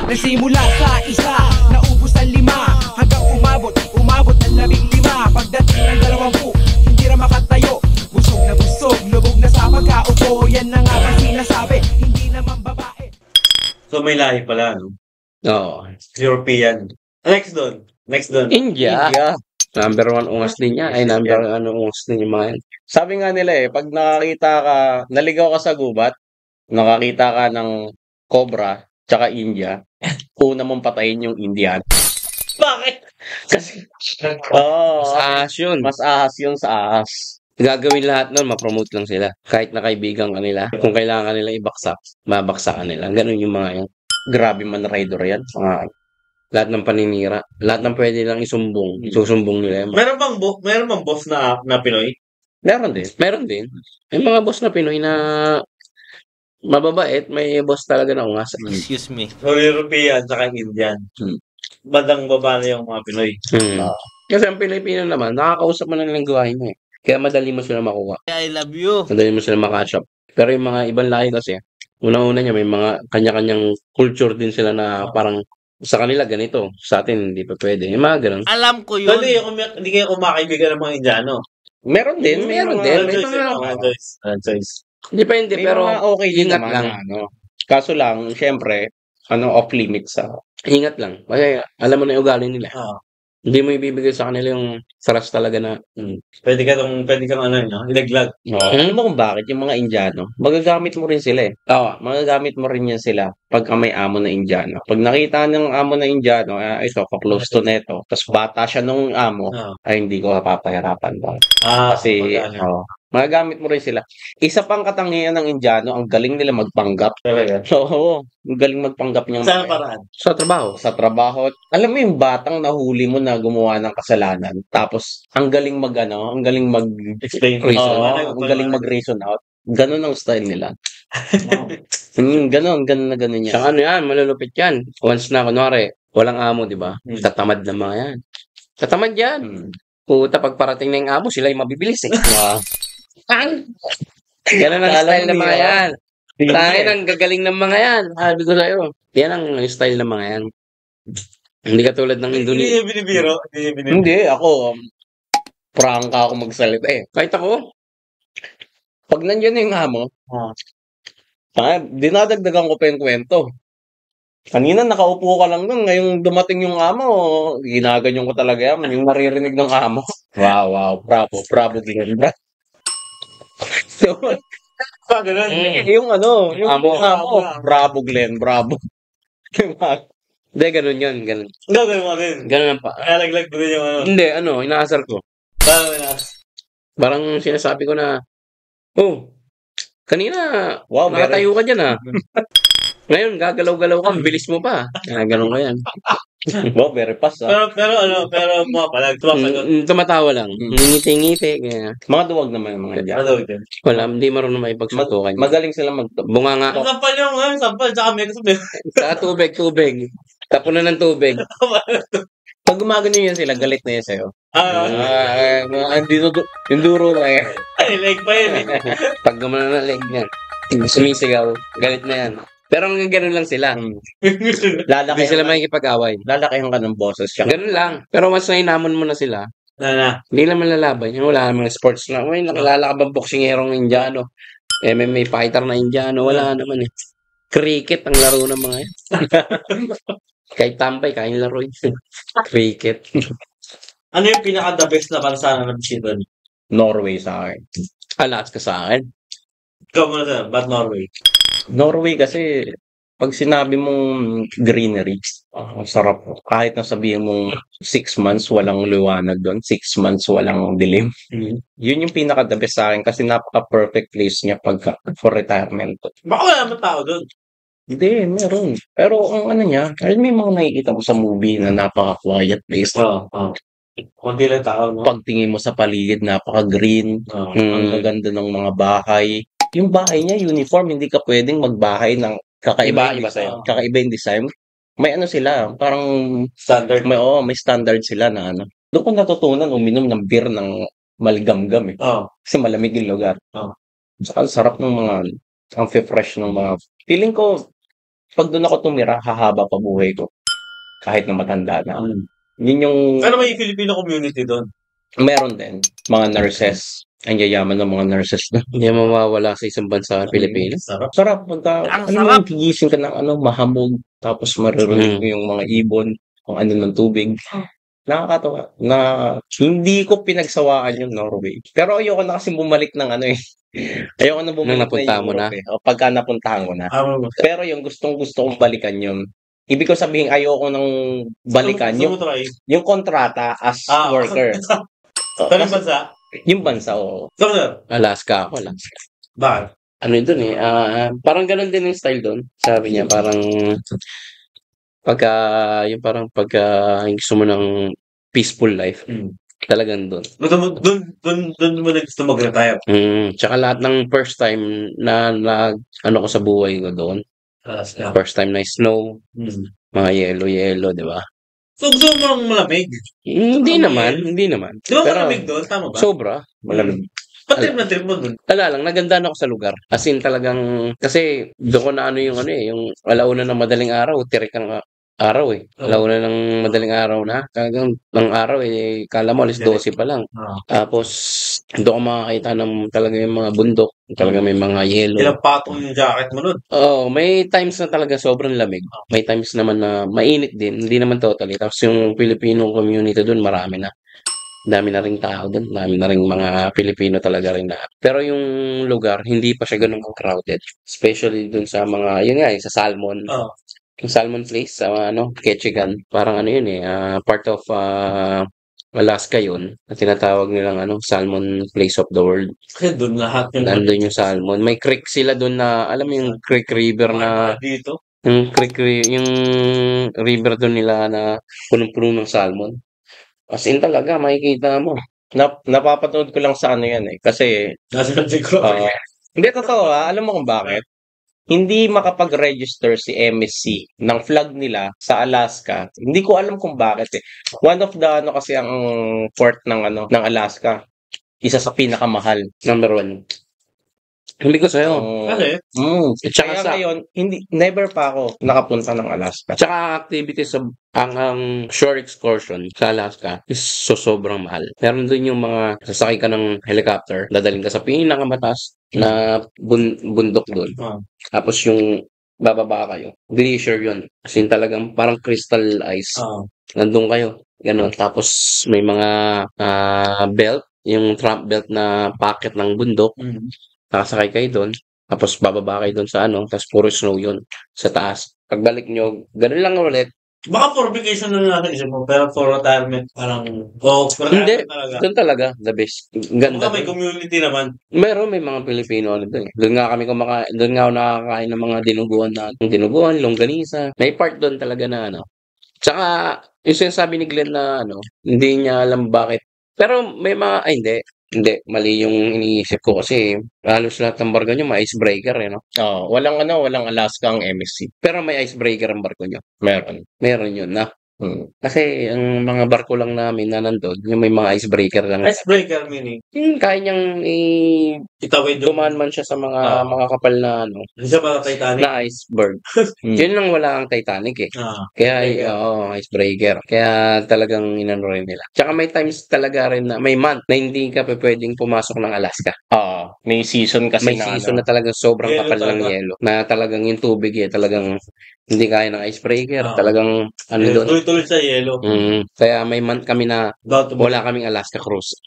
Nagsimula sa isa, naubos ang 5, hanggang umabot ng 15. Pagdating ng 20, hindi na makatayo. Busog na busog, lubog na sa pagkaupo. Yan na nga ba sinasabi, hindi naman babae. So may lahi pala, no? Oo. European. Next doon. India. Number 1 ungas din niya. Ay, number 1 ungas din yung mga yan. Sabi nga nila pag nakakita ka, naligaw ka sa gubat, nakakita ka ng cobra, tsaka India, una mong patayin yung Indian. Bakit? Kasi, mas ahas yun. Mas ahas yun sa ahas. Gagawin lahat nun, mapromote lang sila. Kahit na kaibigan ka nila, kung kailangan nila ibaksak, mabaksakan nila. Ganun yung mga yan. Grabe man rider yan. Lahat ng paninira. Lahat ng pwede lang isumbong. Susumbong nila. Meron bang boss na Pinoy? Meron din. May mga boss na Pinoy na mababait. May boss talaga na ungas. Excuse me. So European tsaka Indian. Bandang baba na yung mga Pinoy. Kasi ang Pilipino naman, nakakausap mo na nilang gawain mo Kaya madali mo sila makuha. I love you. Madali mo sila makatch up. Pero yung mga ibang lahi kasi, una-una niya, may mga kanya-kanyang culture din sila na parang sa kanila ganito, sa atin hindi pa pwede. Yung mga ganun. Alam ko So yun. hindi kayo kumakaibigan ng mga Indiano? Meron din. May choice. Depende, May pero mga okay din ingat naman lang. na, Kaso lang, syempre, off limits sa ingat lang. Kasi alam mo na yung ugali nila. Hindi mo ibibigay sa kanila yung saras talaga na Pwede kang ilaglag. Alam mo kung bakit yung mga Indiano, magagamit mo rin sila magagamit mo rin yan sila pagka may amo na Indiano. Pag nakita ng amo na Indiano, ito, close to neto, tapos bata siya nung amo, ay hindi ko papahirapan ba? Kasi, magagamit mo rin sila. Isa pang katangian ng Indiano, ang galing nila magpanggap. Talaga? Oo, ang galing magpanggap niyang Saan paraan? sa trabaho. sa trabaho. Alam mo yung batang nahuli mo na gumawa ng kasalanan, tapos ang galing Explain. ang galing mag-reason out. Ganon ang style nila. Ganon yan. Sa yan, malulupit yan. Once na, kunwari, walang amo, di ba? Tatamad na mga yan. Tatamad yan. Puta, pag parating na yung amo, sila yung mabibilis Ganun ang style ng mga yan. Tayo ang gagaling ng mga yan. Sabi ko sa'yo. Yan ang style ng mga yan. Hindi katulad ng Indonesia. Hindi binibiro. Hindi, ako, prangka ako magsalita Kahit ako, Pag nandiyan yung amo, dinadagdagan ko pa yung kwento. Kanina nakaupo ka lang doon, ngayong dumating yung amo, ginaganyan ko talaga yan, yung naririnig ng amo. Wow, bravo Glenn. So, Ganun. yung amo, Amo. bravo Glenn, bravo. hindi, ganun yun. Ganun. Ganun ang pa. Nalaglag ko din yung Hindi, inaasar ko. Parang sinasabi ko na, kanina, Wow, nakatayo ka dyan Ngayon, gagalaw-galaw ka, bilis mo pa. Ganun ko yan. Wow, very fast Pero mga palag, tumasagot. Tumatawa lang. Ngiti-ngiti. Kaya. Mga duwag naman yung mga dyan. Wala, hindi marunong maipagsuntukan. Magaling sila Bunga nga. Sampal, tsaka may kasabay. Sa tubig. Tapunan ng tubig. Pag gumagano yan sila, galit na yan sa'yo. Yung duro na yan. Ay, like pa yun Pag gumana na leg niya, sumisigaw, galit na yan. Pero hanggang ganun lang sila. Hindi sila makikipag-away. Lalakihan ka ng boses siya. Ganun lang. Pero mas nainamon mo na sila, hindi naman lalaban. Wala namang sports na. May nakilala ka ba boxingerong Indiano? MMA fighter na Indiano? Wala naman Cricket ang laro ng mga yan. Kahit tampay, kain laro Cricket. Ano yung pinaka-the best na bansa na nabisita niyo? Norway sa akin. Alaska sa akin. Ikaw muna sir, ba't Norway? Norway kasi, pag sinabi mong greenery, sarap. Kahit na sabihin mong 6 months walang liwanag doon, 6 months walang dilim. Yun yung pinaka-the best sa akin kasi napaka-perfect place niya for retirement. Baka wala naman tao doon. Hindi, meron. Pero ang niya, may mga nakikita mo sa movie na napaka-quiet place. Kunti lang tao, no? Pagtingin mo sa paligid, napaka-green. Ang gaganda ng mga bahay. Yung bahay niya, uniform, hindi ka pwedeng magbahay ng kakaiba yung design. May sila, parang Standard. may standard sila na Doon ko natutunan uminom ng beer ng maligamgam Kasi malamig yung lugar. Saka ang sarap ng ang fresh ng mga, feeling ko, pag doon ako tumira, hahaba pa buhay ko. Kahit na matanda na ako. Yun yung Pero may Filipino community doon. meron din. Mga nurses. Ang yayaman ng mga nurses na. Hindi mawawala sa isang bansa ng Pilipinas. Sarap. Sarap. Pagka, Ang ano sarap! mo, gigising ka ng mahamog. Tapos maririnig mo yung mga ibon. Kung ano ng tubig. Nakakatawa. Hindi ko pinagsawaan yung Norway. Pero ayoko na kasi bumalik ng ayoko na bumalik Nung napunta mo Europe, O, pagka napuntahan ko na. Pero yung gustong-gusto kong balikan yun. Ibig ko sabihin, ayoko nang balikan yung kontrata as worker. Saan bansa? Yung bansa, oo. Alaska ako. Bakit? Ano doon parang ganun din yung style doon. Sabi niya, parang pagka gusto mo ng peaceful life, talagang doon. Doon mo na gusto mag-retire. Tsaka lahat ng first time na ko sa buhay ko doon. Alaska. First time na snow, mga yelo, di ba? So, gusto mo malamig? Hindi naman. Di ba malamig doon? Tama ba? Sobra. Malamig. Trip mo doon? Lang, nagandaan ako sa lugar. As in talagang, kasi doon ko na yung alauna ng madaling araw, tirik ang araw Alauna ng madaling araw na. Talagang ng araw kala mo alas 12 pa lang. Tapos, doon ko makakita ng talaga yung mga bundok. Talaga may mga yelo. Ilang patong yung jacket mo nun? May times na talaga sobrang lamig. May times naman na mainit din. Hindi naman totally. Tapos yung Filipino community doon, marami na. Dami na ring tao doon. Dami na ring mga Pilipino talaga rin na. Pero yung lugar, hindi pa siya ganun crowded. Especially doon sa mga, yun nga sa Salmon. Yung Salmon Place sa Ketchikan. Parang part of Alaska yun. Na tinatawag nilang Salmon Place of the World. Kasi doon lahat yung Nandun yung salmon. May creek sila doon na, alam mo yung creek river na, dito. yung river doon nila na punong-puno ng salmon. As in talaga, makikita mo. Napapanood ko lang sa yan Kasi, hindi totoo alam mo kung bakit? Hindi makapag-register si MSC ng flag nila sa Alaska. Hindi ko alam kung bakit One of the kasi ang port ng Alaska, isa sa pinakamahal. Number 1. Hindi ko sa'yo. Tsaka ngayon, never pa ako nakapunta ng Alaska. Tsaka activities ang shore excursion sa Alaska is sobrang mahal. Meron doon yung mga sasakay ka ng helicopter, dadaling ka sa pinakamataas na bundok doon. Tapos yung bababa kayo. Glacier yun. As in talagang parang crystal ice. Nandun kayo. Ganon. Tapos may mga belt, yung trap belt na packet ng bundok. Nakasakay kayo doon. Tapos bababa kayo doon sa tapos puro snow yun sa taas. Pagbalik nyo, ganun lang ulit. Baka for vacation na lang isip mo, pero for retirement, parang, hindi, doon talaga, the best. Ganda. Baka may community naman. May mga Pilipino doon Doon nga doon nga ako nakakain ng mga dinuguan, longganisa. May part doon talaga na Tsaka, yung sinasabi ni Glenn na hindi niya alam bakit. Pero may mga, hindi, mali yung iniisip ko kasi halos lahat ng barko nyo may icebreaker walang Alaska ang MSC. Pero may icebreaker ang barko nyo. Meron yun na. Kasi ang mga barko lang namin na nandun, yung may mga icebreaker lang. Icebreaker meaning? Kaya niyang itawid yung dumaan man siya sa mga kapal na siya para Titanic? na iceberg. Yun lang wala ang Titanic Kaya icebreaker. Kaya talagang inano rin nila. Tsaka may times talaga rin na may month na hindi ka pwedeng pumasok ng Alaska. May season kasi may season na talagang sobrang Yelo kapal ng yelo. Na talagang yung tubig talagang hindi kaya ng icebreaker. Talagang doon. Tuloy-tuloy sa yelo. Kaya may month kami na wala kaming Alaska cruise.